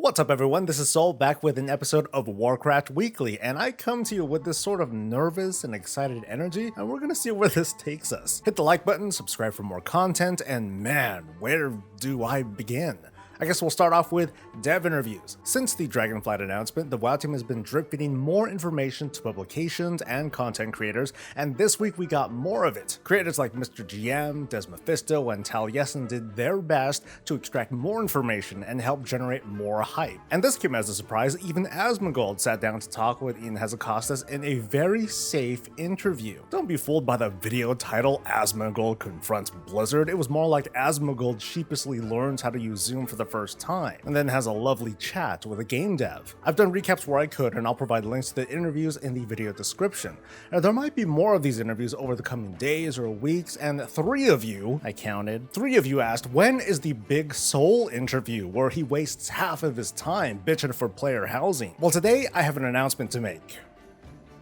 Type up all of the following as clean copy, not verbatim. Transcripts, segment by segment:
What's up everyone, this is Soul back with an episode of Warcraft Weekly, and I come to you with this sort of nervous and excited energy, and we're gonna see where this takes us. Hit the like button, subscribe for more content, and man, where do I begin? I guess we'll start off with dev interviews. Since the Dragonflight announcement, the WoW team has been drip feeding more information to publications and content creators, and this week we got more of it. Creators like Mr. GM, Mephisto, and Taliesin did their best to extract more information and help generate more hype. And this came as a surprise, even Asmongold sat down to talk with Ian Hazzikostas in a very safe interview. Don't be fooled by the video title, Asmongold Confronts Blizzard. It was more like Asmongold sheepishly learns how to use Zoom for the first time, and then has a lovely chat with a game dev. I've done recaps where I could, and I'll provide links to the interviews in the video description. Now, there might be more of these interviews over the coming days or weeks, and three of you asked, when is the big Soul interview where he wastes half of his time bitching for player housing? Well, today I have an announcement to make.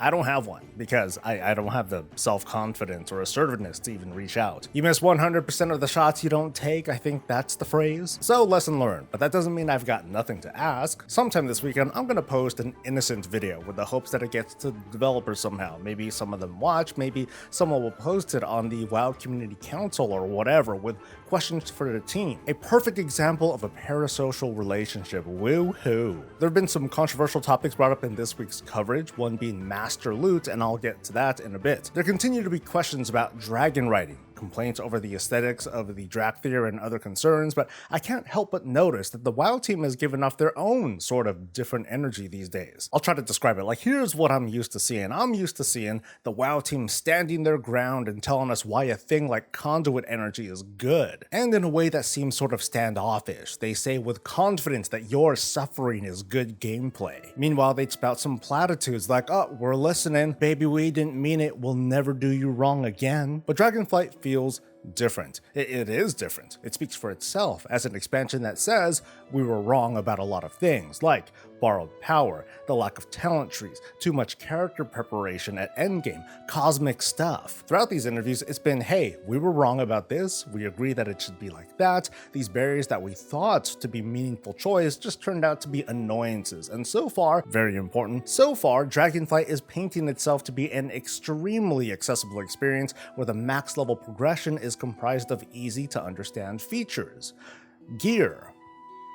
I don't have one because I don't have the self-confidence or assertiveness to even reach out. You miss 100% of the shots you don't take, I think that's the phrase. So lesson learned, but that doesn't mean I've got nothing to ask. Sometime this weekend, I'm gonna post an innocent video with the hopes that it gets to developers somehow. Maybe some of them watch, maybe someone will post it on the WoW Community Council or whatever with questions for the team. A perfect example of a parasocial relationship, woohoo. There have been some controversial topics brought up in this week's coverage, one being Master Loot, and I'll get to that in a bit. There continue to be questions about dragon riding, complaints over the aesthetics of the Drakthir and other concerns, but I can't help but notice that the WoW team has given off their own sort of different energy these days. I'll try to describe it like, here's what I'm used to seeing. I'm used to seeing the WoW team standing their ground and telling us why a thing like conduit energy is good, and in a way that seems sort of standoffish. They say with confidence that your suffering is good gameplay. Meanwhile, they'd spout some platitudes like, oh, we're listening, baby, we didn't mean it, we'll never do you wrong again. But Dragonflight feels different. It is different. It speaks for itself as an expansion that says we were wrong about a lot of things, like borrowed power, the lack of talent trees, too much character preparation at endgame, cosmic stuff. Throughout these interviews, it's been, hey, we were wrong about this, we agree that it should be like that, these barriers that we thought to be meaningful choice just turned out to be annoyances, and so far, very important, so far, Dragonflight is painting itself to be an extremely accessible experience where the max level progression is comprised of easy to understand features. Gear.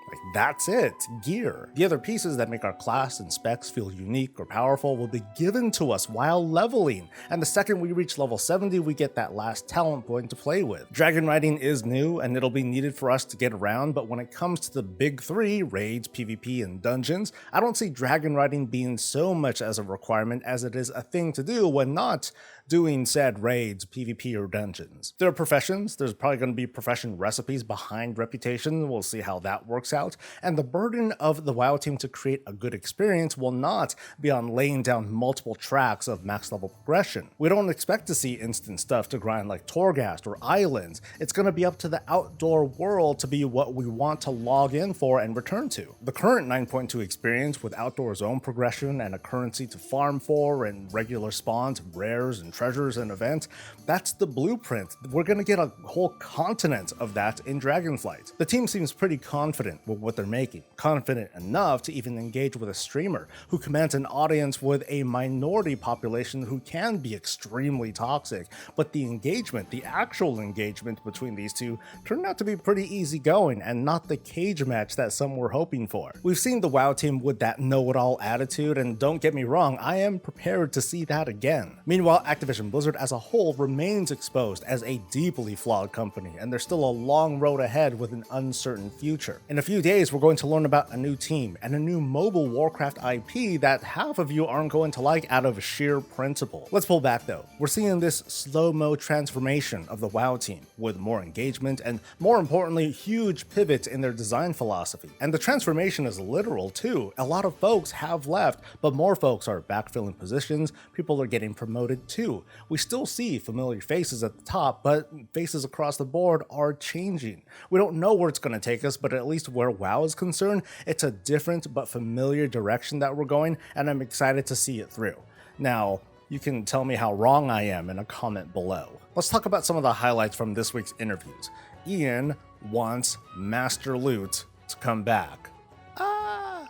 Like, that's it, gear. The other pieces that make our class and specs feel unique or powerful will be given to us while leveling, and the second we reach level 70, we get that last talent point to play with. Dragon riding is new, and it'll be needed for us to get around, but when it comes to the big three, raids, PvP, and dungeons, I don't see dragon riding being so much as a requirement as it is a thing to do when not doing said raids, PvP, or dungeons. There are professions, there's probably going to be profession recipes behind reputation, we'll see how that works out, and the burden of the WoW team to create a good experience will not be on laying down multiple tracks of max level progression. We don't expect to see instant stuff to grind like Torghast or Islands. It's going to be up to the outdoor world to be what we want to log in for and return to. The current 9.2 experience with outdoor zone progression and a currency to farm for and regular spawns, rares, and treasures and events, that's the blueprint. We're going to get a whole continent of that in Dragonflight. The team seems pretty confident with what they're making, confident enough to even engage with a streamer who commands an audience with a minority population who can be extremely toxic, but the engagement, the actual engagement between these two turned out to be pretty easygoing and not the cage match that some were hoping for. We've seen the WoW team with that know-it-all attitude, and don't get me wrong, I am prepared to see that again. Meanwhile, Activision Blizzard as a whole remains exposed as a deeply flawed company, and there's still a long road ahead with an uncertain future. In a few days, we're going to learn about a new team and a new mobile Warcraft IP that half of you aren't going to like out of sheer principle. Let's pull back though. We're seeing this slow-mo transformation of the WoW team with more engagement and, more importantly, huge pivots in their design philosophy. And the transformation is literal too. A lot of folks have left, but more folks are backfilling positions, people are getting promoted too. We still see familiar faces at the top, but faces across the board are changing. We don't know where it's going to take us, but at least where WoW is concerned, it's a different but familiar direction that we're going, and I'm excited to see it through. Now, you can tell me how wrong I am in a comment below. Let's talk about some of the highlights from this week's interviews. Ian wants Master Loot to come back.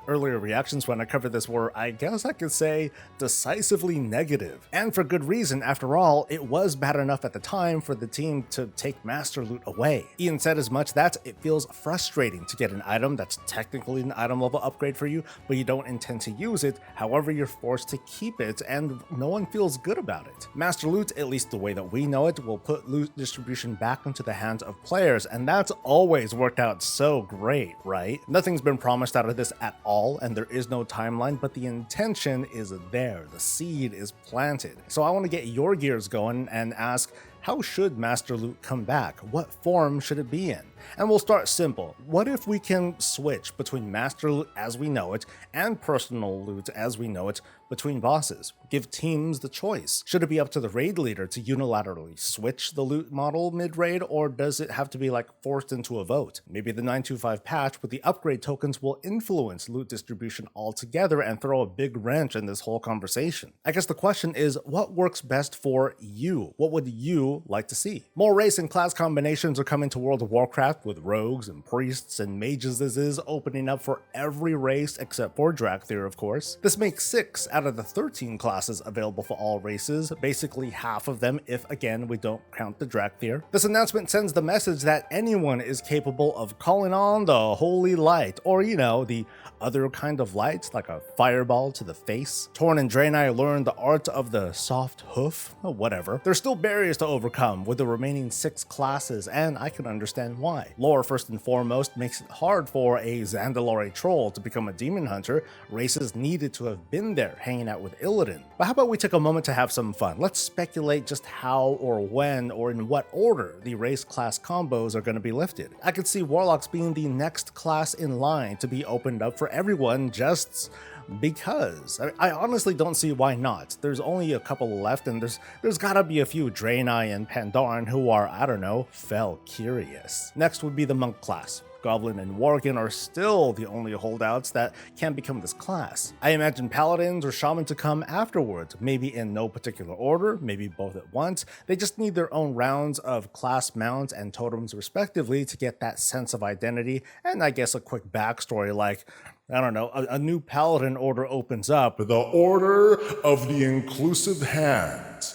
Earlier reactions when I covered this were, I guess I could say, decisively negative. And for good reason, after all, it was bad enough at the time for the team to take Master Loot away. Ian said as much that it feels frustrating to get an item that's technically an item level upgrade for you, but you don't intend to use it, however you're forced to keep it, and no one feels good about it. Master Loot, at least the way that we know it, will put loot distribution back into the hands of players, and that's always worked out so great, right? Nothing's been promised out of this at all, and there is no timeline, but the intention is there. The seed is planted. So I want to get your gears going and ask, how should Master Loot come back? What form should it be in? And we'll start simple. What if we can switch between Master Loot as we know it and personal loot as we know it between bosses? Give teams the choice. Should it be up to the raid leader to unilaterally switch the loot model mid-raid, or does it have to be like forced into a vote? Maybe the 925 patch with the upgrade tokens will influence loot distribution altogether and throw a big wrench in this whole conversation. I guess the question is, what works best for you? What would you like to see? More race and class combinations are coming to World of Warcraft, with rogues and priests and mages opening up for every race except for Dracthyr, of course. This makes 6 out of the 13 classes available for all races, basically half of them if, again, we don't count the Dracthyr. This announcement sends the message that anyone is capable of calling on the holy light, or, you know, the other kind of light, like a fireball to the face. Torn and Draenei learned the art of the soft hoof, whatever. There's still barriers to overcome with the remaining 6 classes, and I can understand why. Lore, first and foremost, makes it hard for a Zandalore troll to become a demon hunter. Races needed to have been there, hanging out with Illidan. But how about we take a moment to have some fun? Let's speculate just how or when or in what order the race class combos are going to be lifted. I could see Warlocks being the next class in line to be opened up for everyone just because. I honestly don't see why not. There's only a couple left, and there's gotta be a few Draenei and Pandaren who are, I don't know, fell curious. Next would be the monk class. Goblin and Worgen are still the only holdouts that can become this class. I imagine Paladins or Shaman to come afterwards, maybe in no particular order, maybe both at once. They just need their own rounds of class mounts and totems respectively to get that sense of identity, and I guess a quick backstory like, I don't know, a new Paladin order opens up, the Order of the Inclusive Hand.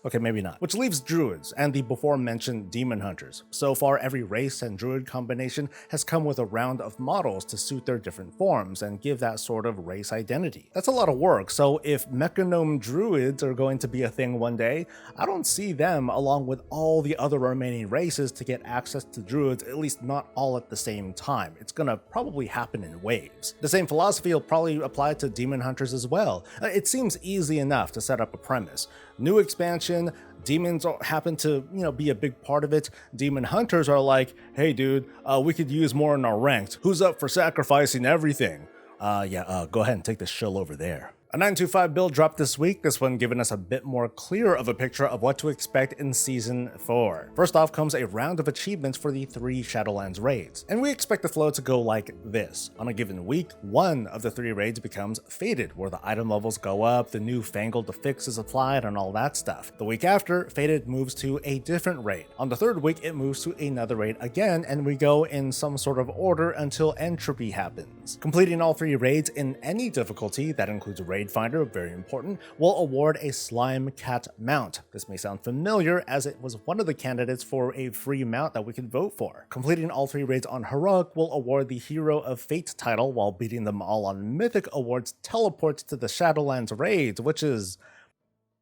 Okay, maybe not. Which leaves Druids and the before-mentioned Demon Hunters. So far, every race and Druid combination has come with a round of models to suit their different forms and give that sort of race identity. That's a lot of work, so if Mechanome Druids are going to be a thing one day, I don't see them along with all the other remaining races to get access to Druids, at least not all at the same time. It's gonna probably happen in waves. The same philosophy will probably apply to Demon Hunters as well. It seems easy enough to set up a premise. New expansion, demons happen to, be a big part of it. Demon hunters are like, hey dude, we could use more in our ranked. Who's up for sacrificing everything? Go ahead and take this shill over there. A 925 build dropped this week, this one giving us a bit more clear of a picture of what to expect in Season 4. First off comes a round of achievements for the 3 Shadowlands raids, and we expect the flow to go like this. On a given week, one of the 3 raids becomes Fated, where the item levels go up, the new fangled affix is applied, and all that stuff. The week after, Fated moves to a different raid. On the 3rd week, it moves to another raid again, and we go in some sort of order until entropy happens. Completing all 3 raids in any difficulty, that includes raid Finder, very important, will award a Slime Cat mount. This may sound familiar as it was one of the candidates for a free mount that we could vote for. Completing all 3 raids on Heroic will award the Hero of Fate title, while beating them all on Mythic awards teleports to the Shadowlands raids, which is...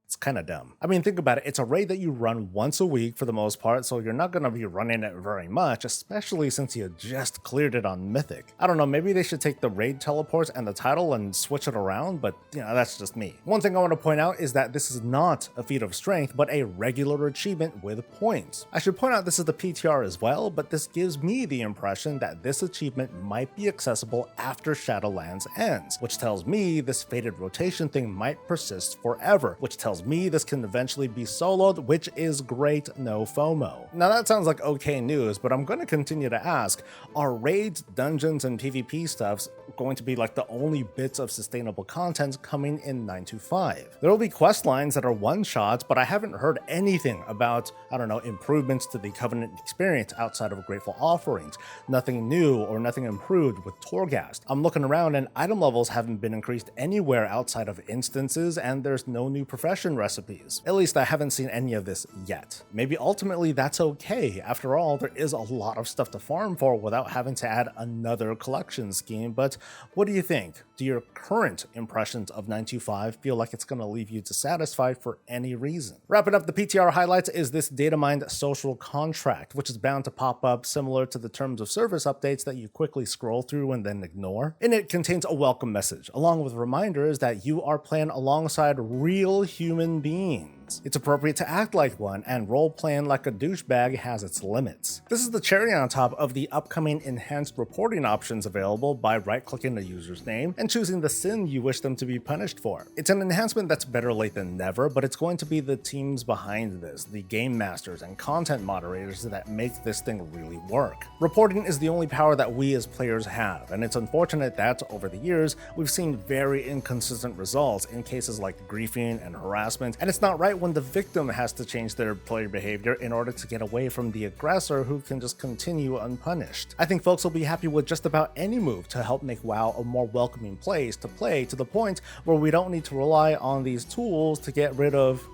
it's kind of dumb. I mean, think about it. It's a raid that you run once a week for the most part, so you're not going to be running it very much, especially since you just cleared it on Mythic. I don't know, maybe they should take the raid teleports and the title and switch it around, but that's just me. One thing I want to point out is that this is not a feat of strength, but a regular achievement with points. I should point out this is the PTR as well, but this gives me the impression that this achievement might be accessible after Shadowlands ends, which tells me this fated rotation thing might persist forever, which tells with me, this can eventually be soloed, which is great, no FOMO. Now that sounds like okay news, but I'm going to continue to ask, are raids, dungeons, and PvP stuffs going to be like the only bits of sustainable content coming in 925? There will be quest lines that are one-shots, but I haven't heard anything about, I don't know, improvements to the Covenant experience outside of Grateful Offerings. Nothing new or nothing improved with Torghast. I'm looking around and item levels haven't been increased anywhere outside of instances, and there's no new profession recipes. At least I haven't seen any of this yet. Maybe ultimately that's okay. After all, there is a lot of stuff to farm for without having to add another collection scheme, but what do you think? Do your current impressions of 925 feel like it's going to leave you dissatisfied for any reason? Wrapping up the PTR highlights is this data mined social contract, which is bound to pop up similar to the terms of service updates that you quickly scroll through and then ignore. And it contains a welcome message, along with reminders that you are playing alongside real human beings. It's appropriate to act like one, and role-playing like a douchebag has its limits. This is the cherry on top of the upcoming enhanced reporting options available by right-clicking a user's name and choosing the sin you wish them to be punished for. It's an enhancement that's better late than never, but it's going to be the teams behind this, the game masters and content moderators, that make this thing really work. Reporting is the only power that we as players have, and it's unfortunate that, over the years, we've seen very inconsistent results in cases like griefing and harassment, and it's not right when the victim has to change their player behavior in order to get away from the aggressor who can just continue unpunished. I think folks will be happy with just about any move to help make WoW a more welcoming place to play, to the point where we don't need to rely on these tools to get rid of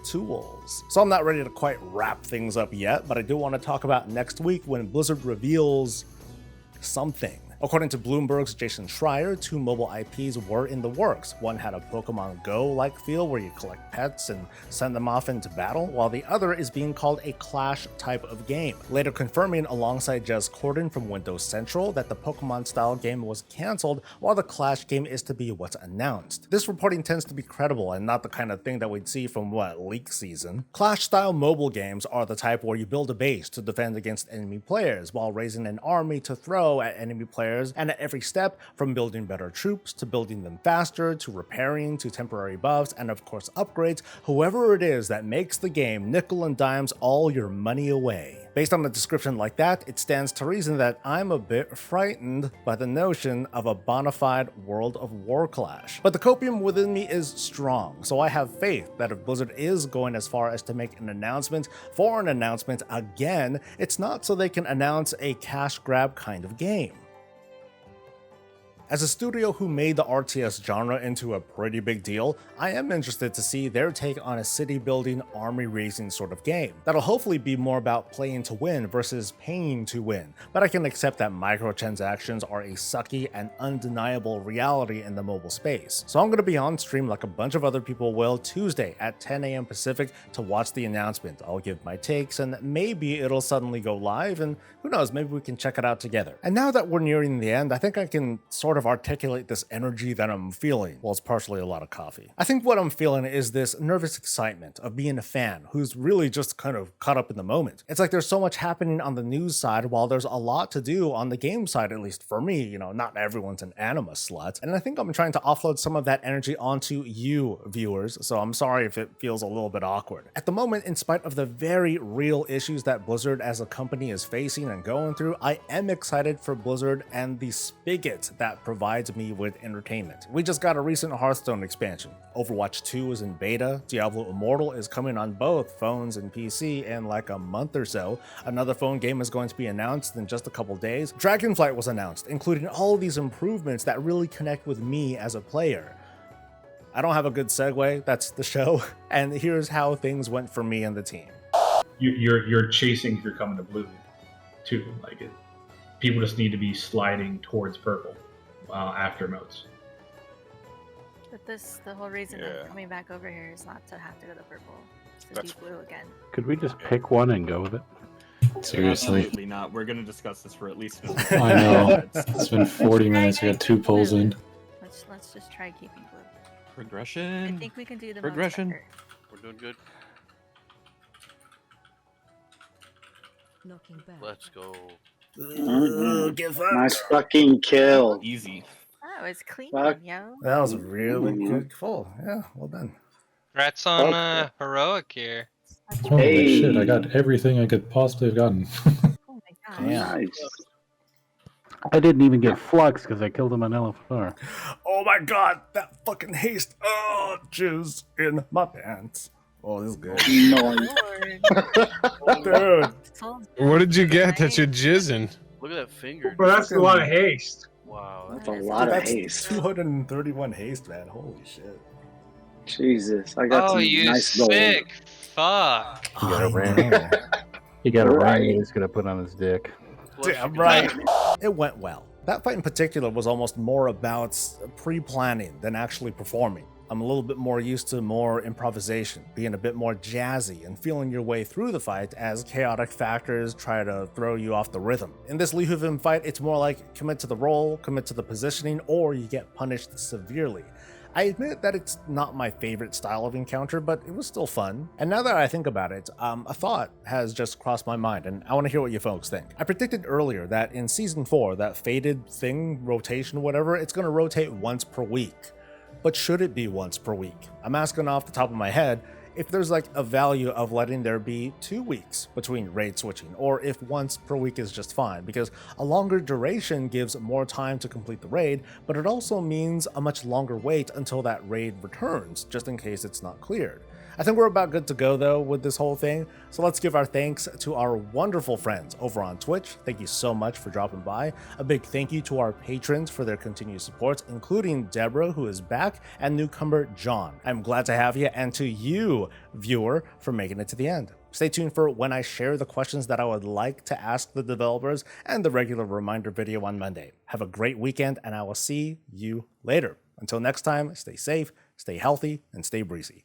tools. So I'm not ready to quite wrap things up yet, but I do want to talk about next week when Blizzard reveals something. According to Bloomberg's Jason Schreier, 2 mobile IPs were in the works. One had a Pokemon Go-like feel where you collect pets and send them off into battle, while the other is being called a Clash type of game, later confirming alongside Jez Corden from Windows Central that the Pokemon-style game was cancelled, while the Clash game is to be what's announced. This reporting tends to be credible and not the kind of thing that we'd see from, leak season. Clash-style mobile games are the type where you build a base to defend against enemy players, while raising an army to throw at enemy players, and at every step, from building better troops, to building them faster, to repairing, to temporary buffs, and of course upgrades, whoever it is that makes the game nickel and dimes all your money away. Based on a description like that, it stands to reason that I'm a bit frightened by the notion of a bona fide World of War clash. But the copium within me is strong, so I have faith that if Blizzard is going as far as to make an announcement for an announcement again, it's not so they can announce a cash grab kind of game. As a studio who made the RTS genre into a pretty big deal, I am interested to see their take on a city-building, army-raising sort of game. That'll hopefully be more about playing to win versus paying to win, but I can accept that microtransactions are a sucky and undeniable reality in the mobile space. So I'm going to be on stream like a bunch of other people will Tuesday at 10 AM Pacific to watch the announcement. I'll give my takes, and maybe it'll suddenly go live, and who knows, maybe we can check it out together. And now that we're nearing the end, I think I can sort of articulate this energy that I'm feeling. Well, it's partially a lot of coffee. I think what I'm feeling is this nervous excitement of being a fan who's really just kind of caught up in the moment. It's like there's so much happening on the news side while there's a lot to do on the game side, at least for me. Not everyone's an anima slut. And I think I'm trying to offload some of that energy onto you viewers, so I'm sorry if it feels a little bit awkward. At the moment, in spite of the very real issues that Blizzard as a company is facing and going through, I am excited for Blizzard and the spigot that provides me with entertainment. We just got a recent Hearthstone expansion. Overwatch 2 is in beta. Diablo Immortal is coming on both phones and PC in like a month or so. Another phone game is going to be announced in just a couple days. Dragonflight was announced, including all of these improvements that really connect with me as a player. I don't have a good segue, that's the show, and here's how things went for me and the team. You're chasing if you're coming to blue, too. People just need to be sliding towards purple after modes. But the whole reason of coming back over here is not to have to go to purple. It's to be blue again. Could we just pick one and go with it? Seriously. Absolutely not. We're going to discuss this for at least 15 I know. It's been 40 minutes. We got 2 polls in. Let's just try keeping blue. Progression. I think we can do the progression. We're doing good. Let's go. Nice fucking kill. Easy. That was clean, Fuck. yo. That was a really good pull. Yeah, well done. Congrats on Okay. heroic here. Holy Hey. shit, I got everything I could possibly have gotten. Oh my gosh. Damn. Nice. I didn't even get flux because I killed him on LFR. Oh my god, that fucking haste. Oh, jizz in my pants. Oh, this is good. Nice. Lord. Dude. Soul's What did you get that nice. you're jizzing? Look at that finger. But that's a lot of haste. Wow. That's a That is lot of That's haste. 231 haste, man. Holy shit. Jesus, I got Oh, some you nice gold. sick fuck. He got a I ring. know. He got a Right. ring he's gonna put on his dick. Damn right. It went well. That fight in particular was almost more about pre-planning than actually performing. I'm a little bit more used to more improvisation, being a bit more jazzy and feeling your way through the fight as chaotic factors try to throw you off the rhythm. In this Lihuvim fight, it's more like commit to the role, commit to the positioning, or you get punished severely. I admit that it's not my favorite style of encounter, but it was still fun. And now that I think about it, a thought has just crossed my mind, and I want to hear what you folks think. I predicted earlier that in Season 4, that fated thing, rotation, whatever, it's going to rotate once per week. But should it be once per week? I'm asking off the top of my head if there's like a value of letting there be 2 weeks between raid switching, or if once per week is just fine, because a longer duration gives more time to complete the raid, but it also means a much longer wait until that raid returns, just in case it's not cleared. I think we're about good to go though with this whole thing, so let's give our thanks to our wonderful friends over on Twitch. Thank you so much for dropping by. A big thank you to our patrons for their continued support, including Deborah, who is back, and newcomer John. I'm glad to have you, and to you, viewer, for making it to the end. Stay tuned for when I share the questions that I would like to ask the developers and the regular reminder video on Monday. Have a great weekend, and I will see you later. Until next time, stay safe, stay healthy, and stay breezy.